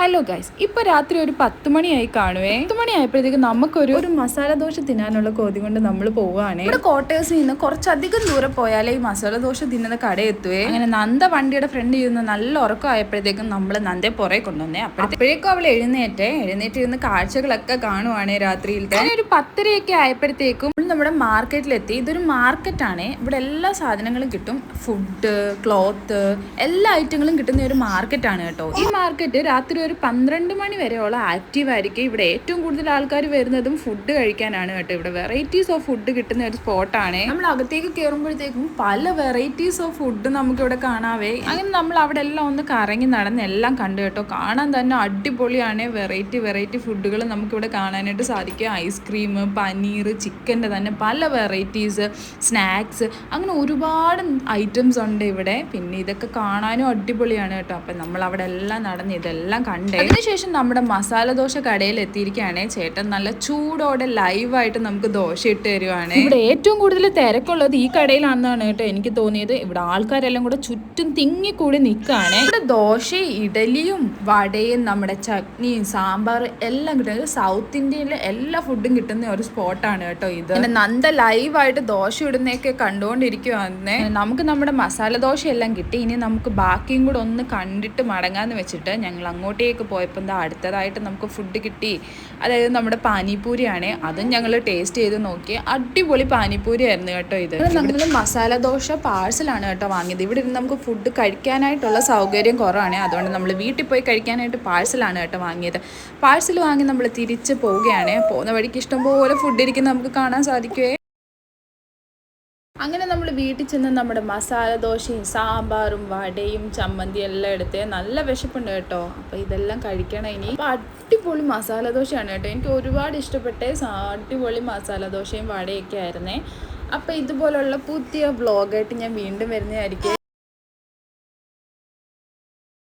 Hello guys, ഇപ്പോൾ രാത്രി ഒരു 10 മണിയായി കാണുവേ. 10 മണിയായപ്പോഴത്തേക്കും നമുക്കൊരു മസാല ദോശ തിന്നാനുള്ള കൊതി കൊണ്ട് നമ്മൾ പോവുകയാണ്. ഇവിടെ ക്വാർട്ടേഴ്സിൽ നിന്ന് കുറച്ചധികം ദൂരം പോയാലേ ഈ മസാല ദോശ തിന്നുന്ന കട എത്തുവേ. അങ്ങനെ നന്ദ വണ്ടിയുടെ ഫ്രണ്ട് ഇരുന്ന് നല്ല ഉറക്കമായപ്പോഴത്തേക്കും നമ്മൾ നന്ദയെ പുറകെ കൊണ്ടുവന്നേ. അപ്പോഴേക്കും അവൾ എഴുന്നേറ്റിരുന്ന് കാഴ്ചകളൊക്കെ കാണുവാണേ രാത്രിയിലത്തെ. ഒരു 10:30 ആയപ്പോഴത്തേക്കും നമ്മുടെ മാർക്കറ്റിലെത്തി. ഇതൊരു മാർക്കറ്റാണ്. ഇവിടെ എല്ലാ സാധനങ്ങളും കിട്ടും. ഫുഡ്, ക്ലോത്ത്, എല്ലാ ഐറ്റങ്ങളും കിട്ടുന്ന ഒരു മാർക്കറ്റാണ് കേട്ടോ. ഈ മാർക്കറ്റ് രാത്രി ഒരു 12 മണി വരെയുള്ള ആക്റ്റീവ് ആയിരിക്കും. ഇവിടെ ഏറ്റവും കൂടുതൽ ആൾക്കാർ വരുന്നതും ഫുഡ് കഴിക്കാനാണ് കേട്ടോ. ഇവിടെ വെറൈറ്റീസ് ഓഫ് ഫുഡ് കിട്ടുന്ന ഒരു സ്പോട്ടാണ്. നമ്മൾ അകത്തേക്ക് കയറുമ്പോഴത്തേക്കും പല വെറൈറ്റീസ് ഓഫ് ഫുഡ് നമുക്കിവിടെ കാണാവേ. അങ്ങനെ നമ്മൾ അവിടെ എല്ലാം ഒന്ന് കറങ്ങി നടന്ന് എല്ലാം കണ്ടു കേട്ടോ. കാണാൻ തന്നെ അടിപൊളിയാണ്. വെറൈറ്റി ഫുഡുകൾ നമുക്കിവിടെ കാണാനായിട്ട് സാധിക്കും. ഐസ്ക്രീം, പനീർ, ചിക്കൻ്റെ തന്നെ പല വെറൈറ്റീസ്, സ്നാക്സ്, അങ്ങനെ ഒരുപാട് ഐറ്റംസ് ഉണ്ട് ഇവിടെ. പിന്നെ ഇതൊക്കെ കാണാനും അടിപൊളിയാണ് കേട്ടോ. അപ്പം നമ്മൾ അവിടെ എല്ലാം നടന്ന് ഇതെല്ലാം കണ്ടേ. അതിനുശേഷം നമ്മുടെ മസാല ദോശ കടയിൽ എത്തിയിരിക്കുകയാണ്. ചേട്ടൻ നല്ല ചൂടോടെ ലൈവായിട്ട് നമുക്ക് ദോശ ഇട്ട് തരുവാണ്. ഇവിടെ ഏറ്റവും കൂടുതൽ തിരക്കുള്ളത് ഈ കടയിലാണെന്നാണ് കേട്ടോ എനിക്ക് തോന്നിയത്. ഇവിടെ ആൾക്കാരെല്ലാം കൂടെ ചുറ്റും തിങ്ങിക്കൂടി നിൽക്കുകയാണ്. ഇവിടെ ദോശയും ഇഡലിയും വടയും നമ്മുടെ ചട്നിയും സാമ്പാറും എല്ലാം കിട്ടുന്നത്. സൗത്ത് ഇന്ത്യയിലെ എല്ലാ ഫുഡും കിട്ടുന്ന ഒരു സ്പോട്ടാണ് കേട്ടോ ഇത്. നന്ദ ലൈവായിട്ട് ദോശ ഇടുന്നതൊക്കെ കണ്ടുകൊണ്ടിരിക്കുവാന്നെ. നമുക്ക് നമ്മുടെ മസാല ദോശ എല്ലാം കിട്ടി. ഇനി നമുക്ക് ബാക്കിയും കൂടെ ഒന്ന് കണ്ടിട്ട് മടങ്ങാന്ന് വെച്ചിട്ട് ഞങ്ങൾ അങ്ങോട്ടേക്ക് പോയപ്പോൾ അടുത്തതായിട്ട് നമുക്ക് ഫുഡ് കിട്ടി. അതായത് നമ്മുടെ പാനിപൂരിയാണ്. അതും ഞങ്ങൾ ടേസ്റ്റ് ചെയ്ത് നോക്കി. അടിപൊളി പാനിപൂരി ആയിരുന്നു കേട്ടോ ഇത്. നമ്മൾ മസാല ദോശ പാഴ്സലാണ് കേട്ടോ വാങ്ങിയത്. ഇവിടെ ഇരുന്ന് നമുക്ക് ഫുഡ് കഴിക്കാനായിട്ടുള്ള സൗകര്യം കുറവാണ്. അതുകൊണ്ട് നമ്മൾ വീട്ടിൽ പോയി കഴിക്കാനായിട്ട് പാഴ്സലാണ് കേട്ടോ വാങ്ങിയത്. പാഴ്സൽ വാങ്ങി നമ്മൾ തിരിച്ച് പോവുകയാണ്. പോകുന്ന വഴിക്ക് ഇഷ്ടംപോലെ ഫുഡ് ഇരിക്കുന്നത് നമുക്ക് കാണാൻ സാധിക്കുമേ. അങ്ങനെ നമ്മൾ വീട്ടിൽ ചെന്ന് നമ്മുടെ മസാല ദോശയും സാമ്പാറും വടയും ചമ്മന്തിയും എല്ലാം എടുത്ത് നല്ല വിശപ്പുണ്ട് കേട്ടോ. അപ്പോൾ ഇതെല്ലാം കഴിക്കണം ഇനി. അപ്പോൾ അടിപൊളി മസാല ദോശയാണ് കേട്ടോ. എനിക്ക് ഒരുപാട് ഇഷ്ടപ്പെട്ട അടിപൊളി മസാല ദോശയും വടയൊക്കെ ആയിരുന്നേ. അപ്പോൾ ഇതുപോലുള്ള പുതിയ വ്ളോഗായിട്ട് ഞാൻ വീണ്ടും വരുന്നതായിരിക്കും.